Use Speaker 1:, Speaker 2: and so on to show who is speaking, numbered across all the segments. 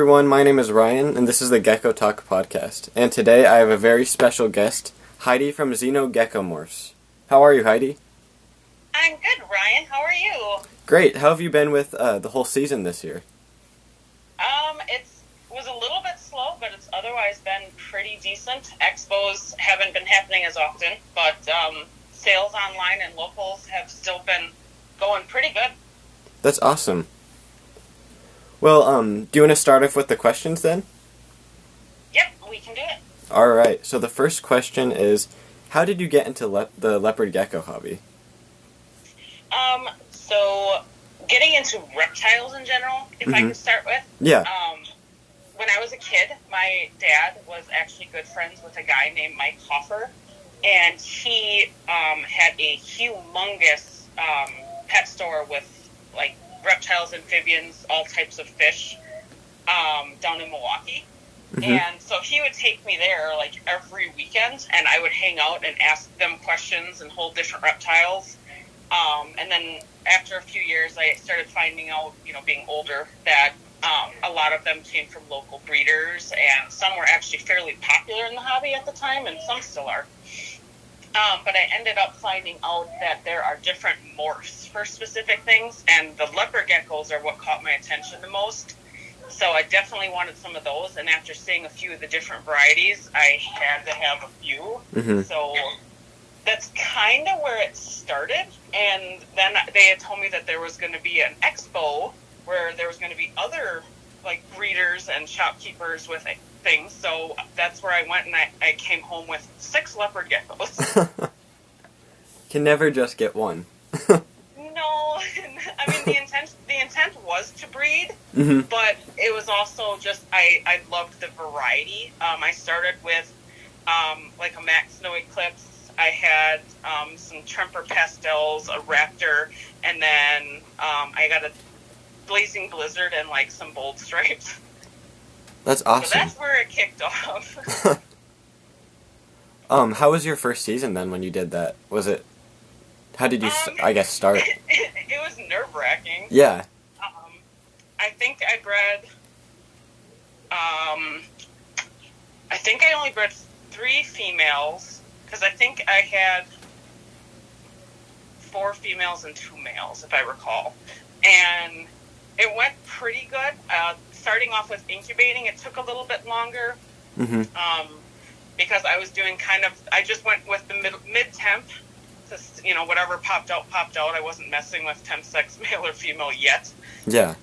Speaker 1: everyone, my name is Ryan, and this is the Gecko Talk podcast. And today I have a very special guest, Heidi from Xeno Gecko Morphs. How are you, Heidi?
Speaker 2: I'm good, Ryan. How are you?
Speaker 1: Great. How have you been with the whole season this year?
Speaker 2: It was a little bit slow, but it's otherwise been pretty decent. Expos haven't been happening as often, but sales online and locals have still been going pretty good.
Speaker 1: That's awesome. Well, do you want to start off with the questions then?
Speaker 2: Yep, we can do it.
Speaker 1: Alright, so the first question is, how did you get into the Leopard Gecko hobby?
Speaker 2: So getting into reptiles in general, if I could start with.
Speaker 1: Yeah.
Speaker 2: When I was a kid, my dad was actually good friends with a guy named Mike Hoffer, and he had a humongous pet store with, like, reptiles, amphibians, all types of fish down in Milwaukee. And so he would take me there, like, every weekend, and I would hang out and ask them questions and hold different reptiles. And then after a few years, I started finding out, being older, that a lot of them came from local breeders, and some were actually fairly popular in the hobby at the time, and some still are. But I ended up finding out that there are different morphs for specific things, and the leopard geckos are what caught my attention the most. So I definitely wanted some of those, and after seeing a few of the different varieties, I had to have a few. So that's kind of where it started, and then they had told me that there was going to be an expo where there was going to be other, like, breeders and shopkeepers with things, so that's where I went, and I came home with 6 leopard geckos.
Speaker 1: Can never just get one.
Speaker 2: No, I mean, the intent was to breed, but it was also just, I loved the variety. I started with, like, a Max Snow Eclipse. I had some Tremper pastels, a raptor, and then I got a Blazing Blizzard and, like, some bold stripes.
Speaker 1: That's awesome.
Speaker 2: So that's where it kicked off.
Speaker 1: How was your first season then when you did that? How did you, start?
Speaker 2: It was nerve-wracking.
Speaker 1: Yeah.
Speaker 2: I think I bred, I only bred 3 females, because I think I had 4 females and 2 males, if I recall. And it went pretty good. Starting off with incubating, it took a little bit longer, because I was doing I just went with the mid-temp, whatever popped out. I wasn't messing with temp sex, male or female, yet.
Speaker 1: Yeah.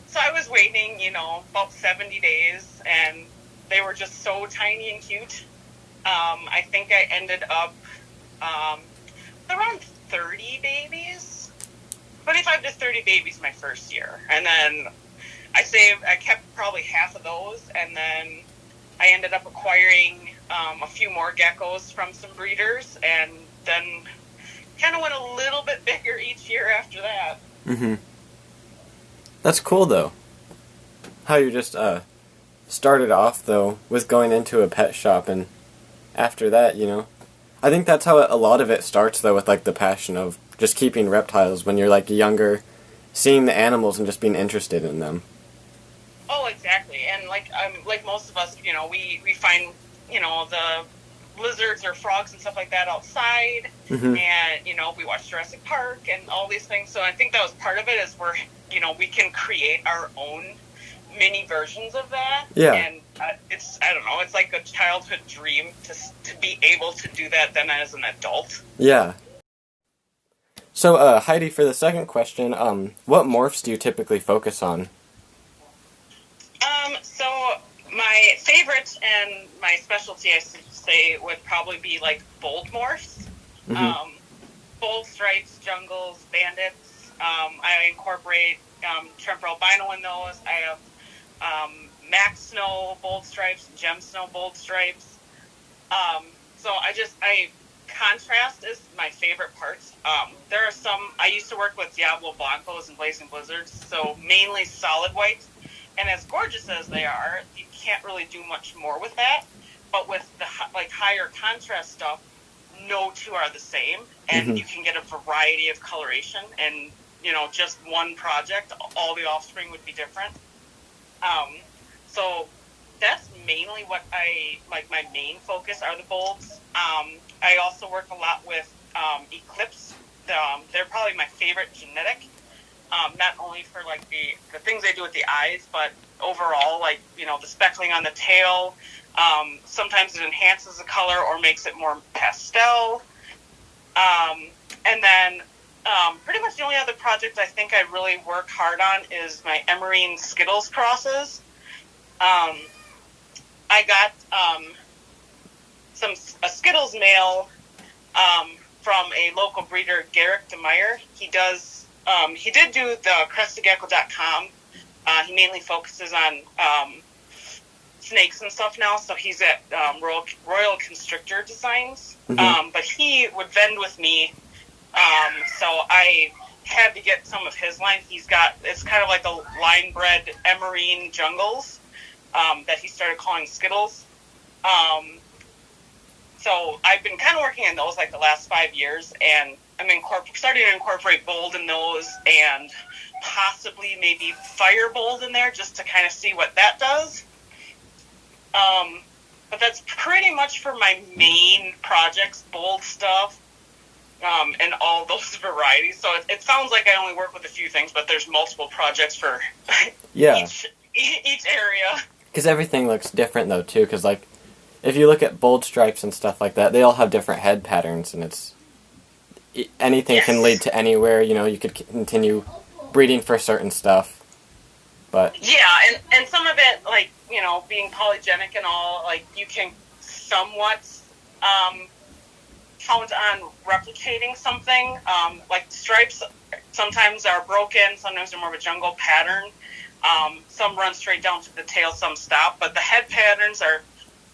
Speaker 2: So I was waiting, about 70 days, and they were just so tiny and cute. I think I ended up around 30 babies, 25 to 30 babies my first year. And then I kept probably half of those, and then I ended up acquiring a few more geckos from some breeders, and then kind of went a little bit bigger each year after that.
Speaker 1: That's cool, though. How you just started off, though, with going into a pet shop, and after that, I think that's how a lot of it starts, though, with, like, the passion of just keeping reptiles when you're, like, younger, seeing the animals and just being interested in them.
Speaker 2: Oh, exactly. And like most of us, we find, the lizards or frogs and stuff like that outside, and, we watch Jurassic Park and all these things. So I think that was part of it, is where, we can create our own mini versions of that.
Speaker 1: Yeah.
Speaker 2: And it's like a childhood dream to be able to do that then as an adult.
Speaker 1: Yeah. So, Heidi, for the second question, what morphs do you typically focus on?
Speaker 2: So my favorite and my specialty, I should say, would probably be, like, bold morphs. Bold stripes, jungles, bandits. I incorporate Tremper albino in those. I have Max Snow bold stripes, Gem Snow bold stripes. So contrast is my favorite part. There are some, I used to work with Diablo Blancos and Blazing Blizzards, so mainly solid white. And as gorgeous as they are, you can't really do much more with that. But with the higher contrast stuff, no two are the same, and you can get a variety of coloration. And just one project, all the offspring would be different. So that's mainly what my main focus are the bolds. I also work a lot with Eclipse. They're probably my favorite genetic. Not only for like the things they do with the eyes, but overall, like, you know, the speckling on the tail. Sometimes it enhances the color or makes it more pastel. And then pretty much the only other project I think I really work hard on is my Emerine Skittles crosses. I got a Skittles male from a local breeder, Garrick DeMeyer. He did do the crestedgecko.com. He mainly focuses on snakes and stuff now, so he's at Royal Constrictor Designs.
Speaker 1: Mm-hmm.
Speaker 2: But he would vend with me, so I had to get some of his line. It's kind of like a line-bred Emerine jungles that he started calling Skittles. So I've been kind of working on those like the last 5 years, and I'm starting to incorporate bold in those, and possibly maybe fire bold in there just to kind of see what that does. But that's pretty much for my main projects, bold stuff, and all those varieties. So it sounds like I only work with a few things, but there's multiple projects for each area.
Speaker 1: Because everything looks different, though, too. Because, like, if you look at bold stripes and stuff like that, they all have different head patterns, and anything can lead to anywhere. You know, you could continue breeding for certain stuff. But
Speaker 2: yeah, and some of it, like, you know, being polygenic and all, like, you can somewhat count on replicating something. Like, stripes sometimes are broken, sometimes they're more of a jungle pattern. Some run straight down to the tail, some stop, but the head patterns are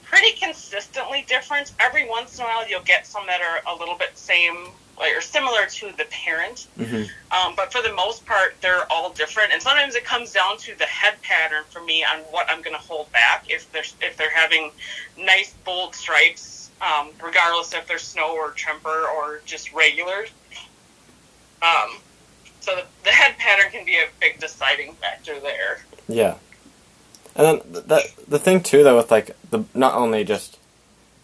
Speaker 2: pretty consistently different. Every once in a while, you'll get some that are a little bit same, or similar to the parent.
Speaker 1: Mm-hmm.
Speaker 2: But for the most part, they're all different. And sometimes it comes down to the head pattern for me on what I'm going to hold back. If they're having nice bold stripes, regardless if they're snow or tremper or just regular. So the head pattern can be a big deciding factor there.
Speaker 1: Yeah. And then the thing too, though, with like not only just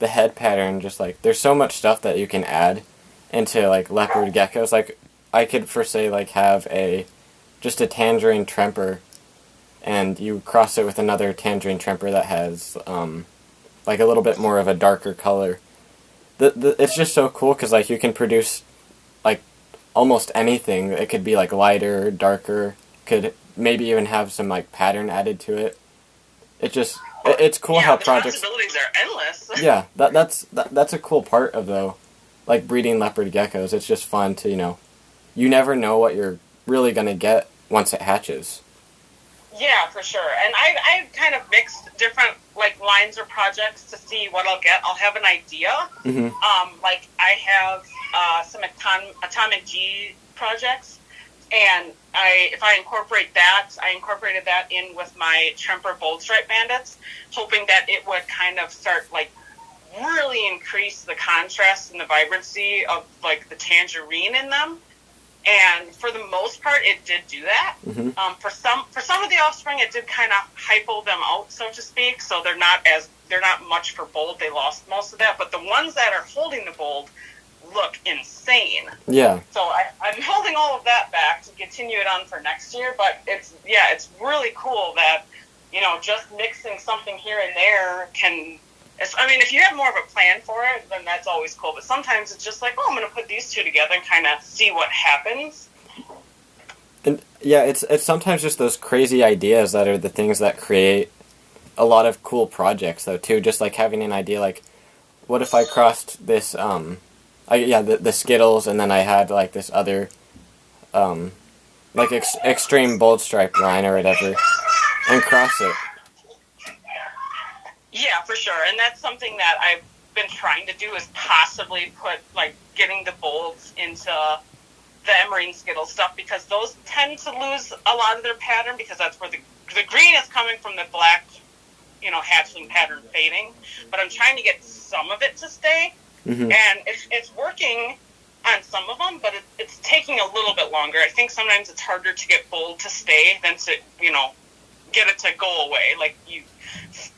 Speaker 1: the head pattern, just like there's so much stuff that you can add into like leopard geckos. Like I could for say like have just a tangerine tremper, and you cross it with another tangerine tremper that has like a little bit more of a darker color. It's just so cool because like you can produce like almost anything. It could be like lighter, darker. Could maybe even have some like pattern added to it. It's cool how projects.
Speaker 2: The possibilities are endless.
Speaker 1: Yeah, that's a cool part of though, like breeding leopard geckos. It's just fun to, you know, you never know what you're really gonna get once it hatches.
Speaker 2: Yeah, for sure. And I've kind of mixed different like lines or projects to see what I'll get. I'll have an idea.
Speaker 1: Mm-hmm.
Speaker 2: Like I have some Atomic G projects. And if I incorporate that, I incorporated that in with my Tremper Bold Stripe Bandits, hoping that it would kind of start, like, really increase the contrast and the vibrancy of, like, the tangerine in them. And for the most part, it did do that.
Speaker 1: Mm-hmm.
Speaker 2: For some of the offspring, it did kind of hypo them out, so to speak. So they're not much for bold. They lost most of that. But the ones that are holding the bold look insane.
Speaker 1: Yeah.
Speaker 2: So I'm holding all of that back to continue it on for next year, but it's really cool that, you know, just mixing something here and there if you have more of a plan for it, then that's always cool, but sometimes it's just like, I'm going to put these two together and kind of see what happens.
Speaker 1: And yeah, it's sometimes just those crazy ideas that are the things that create a lot of cool projects, though, too. Just like having an idea, like, what if I crossed this, the Skittles, and then I had, like, this other, like, extreme bold stripe line or whatever, and cross it.
Speaker 2: Yeah, for sure. And that's something that I've been trying to do, is possibly put, like, getting the bolds into the Emerine Skittles stuff, because those tend to lose a lot of their pattern, because that's where the green is coming from the black, you know, hatchling pattern fading. But I'm trying to get some of it to stay. Mm-hmm. And it's working on some of them, but it's taking a little bit longer. I think sometimes it's harder to get bold to stay than to, you know, get it to go away. Like, you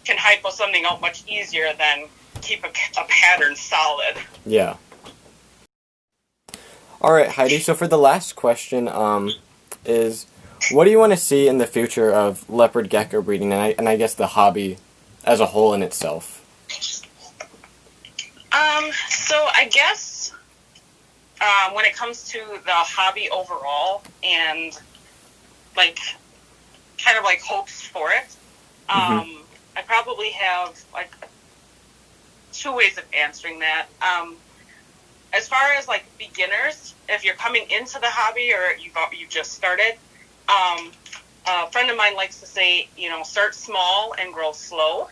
Speaker 2: can hypo something out much easier than keep a pattern solid.
Speaker 1: Yeah. All right, Heidi. So for the last question, is what do you want to see in the future of leopard gecko breeding, and I guess the hobby as a whole in itself?
Speaker 2: So I guess when it comes to the hobby overall and like kind of like hopes for it, I probably have like 2 ways of answering that. As far as like beginners, if you're coming into the hobby or you've just started, a friend of mine likes to say, start small and grow slow.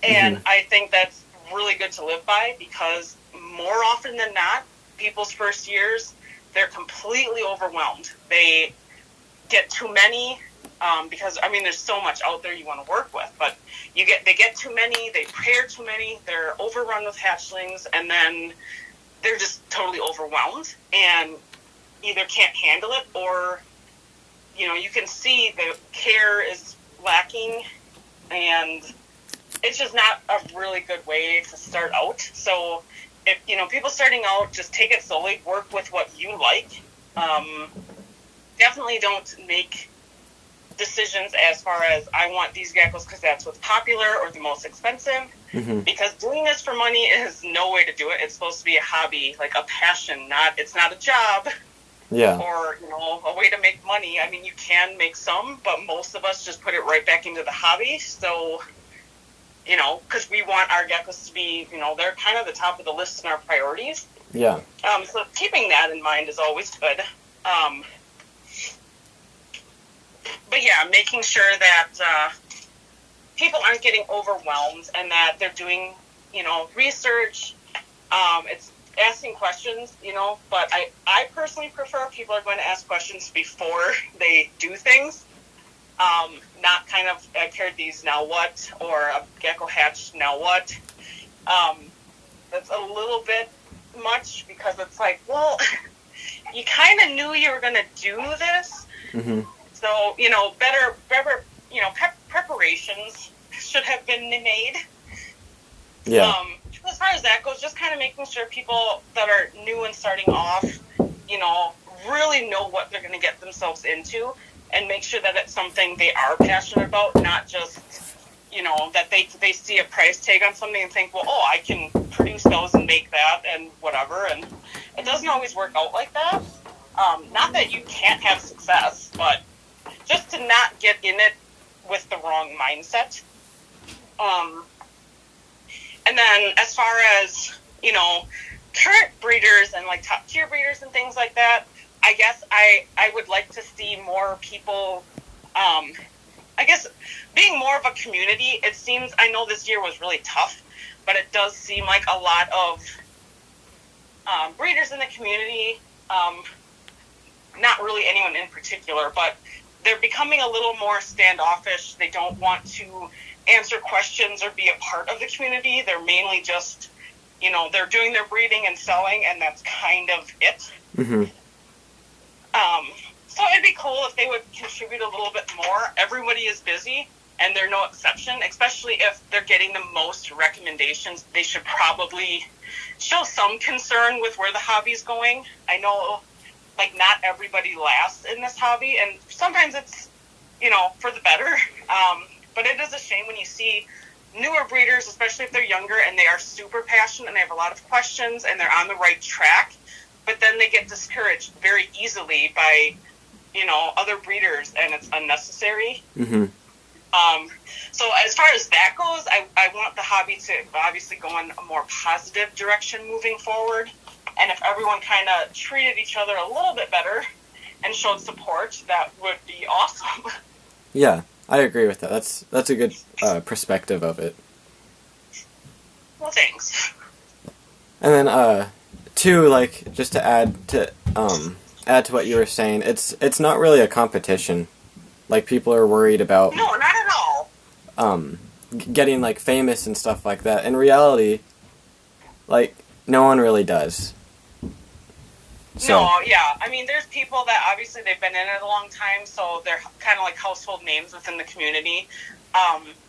Speaker 2: And I think that's really good to live by, because more often than not, people's first years, they're completely overwhelmed. They get too many, because there's so much out there you want to work with, but they get too many, they pair too many, they're overrun with hatchlings, and then they're just totally overwhelmed and either can't handle it, or you can see the care is lacking, and it's just not a really good way to start out. So if people starting out, just take it slowly, work with what you like. Definitely don't make decisions as far as I want these geckos because that's what's popular or the most expensive, because doing this for money is no way to do it. It's supposed to be a hobby, like a passion, it's not a job.
Speaker 1: Yeah.
Speaker 2: Or a way to make money. You can make some, but most of us just put it right back into the hobby. So because we want our geckos to be, they're kind of the top of the list in our priorities.
Speaker 1: Yeah.
Speaker 2: So keeping that in mind is always good. But yeah, making sure that people aren't getting overwhelmed and that they're doing, research. It's asking questions, but I personally prefer people are going to ask questions before they do things. Not kind of, I paired these, now what? Or a gecko hatched, now what? That's a little bit much, because it's like, well, you kind of knew you were going to do this. So, better preparations should have been made.
Speaker 1: Yeah.
Speaker 2: As far as that goes, just kind of making sure people that are new and starting off, really know what they're going to get themselves into, and make sure that it's something they are passionate about, not just, that they see a price tag on something and think, well, I can produce those and make that and whatever. And it doesn't always work out like that. Not that you can't have success, but just to not get in it with the wrong mindset. And then as far as, current breeders and like top tier breeders and things like that, I guess I would like to see more people, being more of a community. It seems, I know this year was really tough, but it does seem like a lot of breeders in the community, not really anyone in particular, but they're becoming a little more standoffish. They don't want to answer questions or be a part of the community. They're mainly just, they're doing their breeding and selling, and that's kind of it. So it'd be cool if they would contribute a little bit more. Everybody is busy, and they're no exception, especially if they're getting the most recommendations. They should probably show some concern with where the hobby's going. I know, not everybody lasts in this hobby, and sometimes it's, for the better. But it is a shame when you see newer breeders, especially if they're younger, and they are super passionate and they have a lot of questions and they're on the right track, but then they get discouraged very easily by, other breeders, and it's unnecessary. So as far as that goes, I want the hobby to obviously go in a more positive direction moving forward. And if everyone kind of treated each other a little bit better and showed support, that would be awesome.
Speaker 1: Yeah, I agree with that. That's a good perspective of it.
Speaker 2: Well, thanks.
Speaker 1: And then, just to add to what you were saying, it's not really a competition. Like, people are worried about...
Speaker 2: No, not at all.
Speaker 1: Getting, famous and stuff like that. In reality, no one really does. So.
Speaker 2: No, yeah. I mean, there's people that obviously they've been in it a long time, so they're kind of like household names within the community.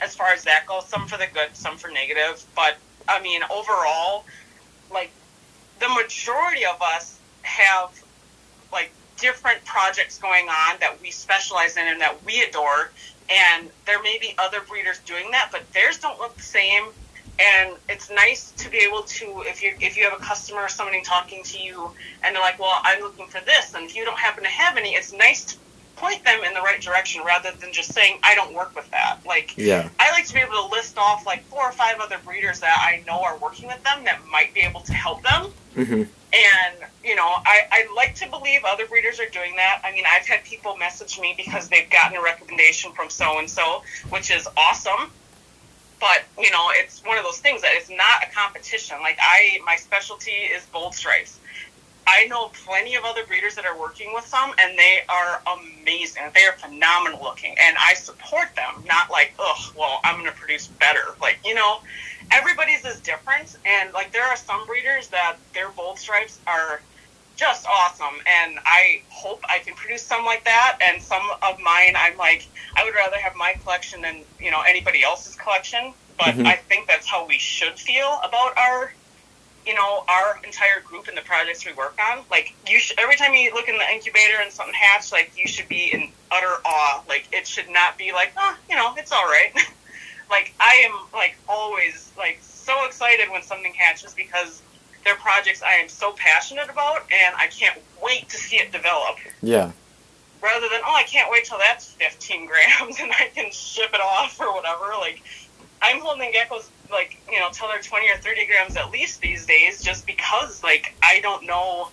Speaker 2: As far as that goes, some for the good, some for negative. But I mean, overall, like the majority of us have like different projects going on that we specialize in and that we adore. And there may be other breeders doing that, but theirs don't look the same. And it's nice to be able to, if you have a customer or somebody talking to you and they're like, well, I'm looking for this, and if you don't happen to have any, it's nice to point them in the right direction rather than just saying, I don't work with that. Like,
Speaker 1: yeah.
Speaker 2: I like to be able to list off like 4 or 5 other breeders that I know are working with them that might be able to help them.
Speaker 1: Mm-hmm.
Speaker 2: And, you know, I like to believe other breeders are doing that. I mean, I've had people message me because they've gotten a recommendation from so-and-so, which is awesome. But, you know, it's one of those things that it's not a competition. Like, my specialty is bold stripes. I know plenty of other breeders that are working with some, and they are amazing. They are phenomenal looking, and I support them. Not like, ugh, well, I'm going to produce better. Like, you know, everybody's is different, and, like, there are some breeders that their bold stripes are just awesome, and I hope I can produce some like that. And some of mine, I'm like, I would rather have my collection than, you know, anybody else's collection. But I think that's how we should feel about our, you know, our entire group and the projects we work on. Like, every time you look in the incubator and something hatch, like, you should be in utter awe. Like, it should not be like, oh, you know, it's all right. Like, I am, like, always, like, so excited when something hatches because they're projects I am so passionate about, and I can't wait to see it develop.
Speaker 1: Yeah.
Speaker 2: Rather than, oh, I can't wait till that's 15 grams and I can ship it off or whatever. Like, I'm holding geckos, like, you know, till they're 20 or 30 grams at least these days, just because, like, I don't know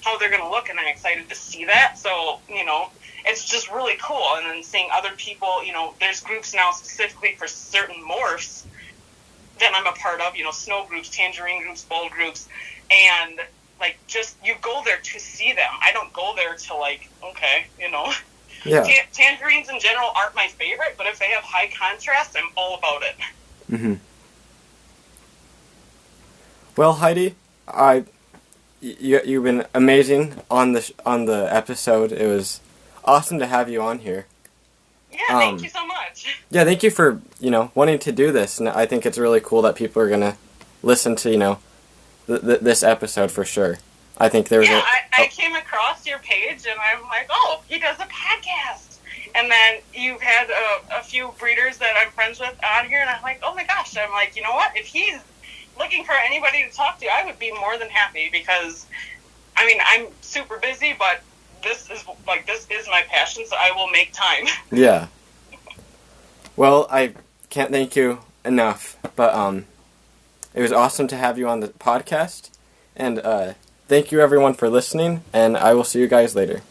Speaker 2: how they're going to look, and I'm excited to see that. So, you know, it's just really cool. And then seeing other people, you know, there's groups now specifically for certain morphs that I'm a part of, you know, snow groups, tangerine groups, bold groups, and, like, just, you go there to see them. I don't go there to, like, okay, you know.
Speaker 1: Yeah.
Speaker 2: Tangerines in general aren't my favorite, but if they have high contrast, I'm all about it.
Speaker 1: Mm-hmm. Well, Heidi, you've been amazing on the episode. It was awesome to have you on here.
Speaker 2: Yeah, thank you so much.
Speaker 1: Yeah, thank you for, you know, wanting to do this, and I think it's really cool that people are going to listen to, you know, this episode for sure. I think there was
Speaker 2: I came across your page, and I'm like, oh, he does a podcast. And then you've had a few breeders that I'm friends with on here, and I'm like, oh my gosh. I'm like, you know what? If he's looking for anybody to talk to, I would be more than happy because, I mean, I'm super busy, but this is my passion, so I will make time.
Speaker 1: Yeah. Well, I can't thank you enough, but it was awesome to have you on the podcast, and thank you everyone for listening, and I will see you guys later.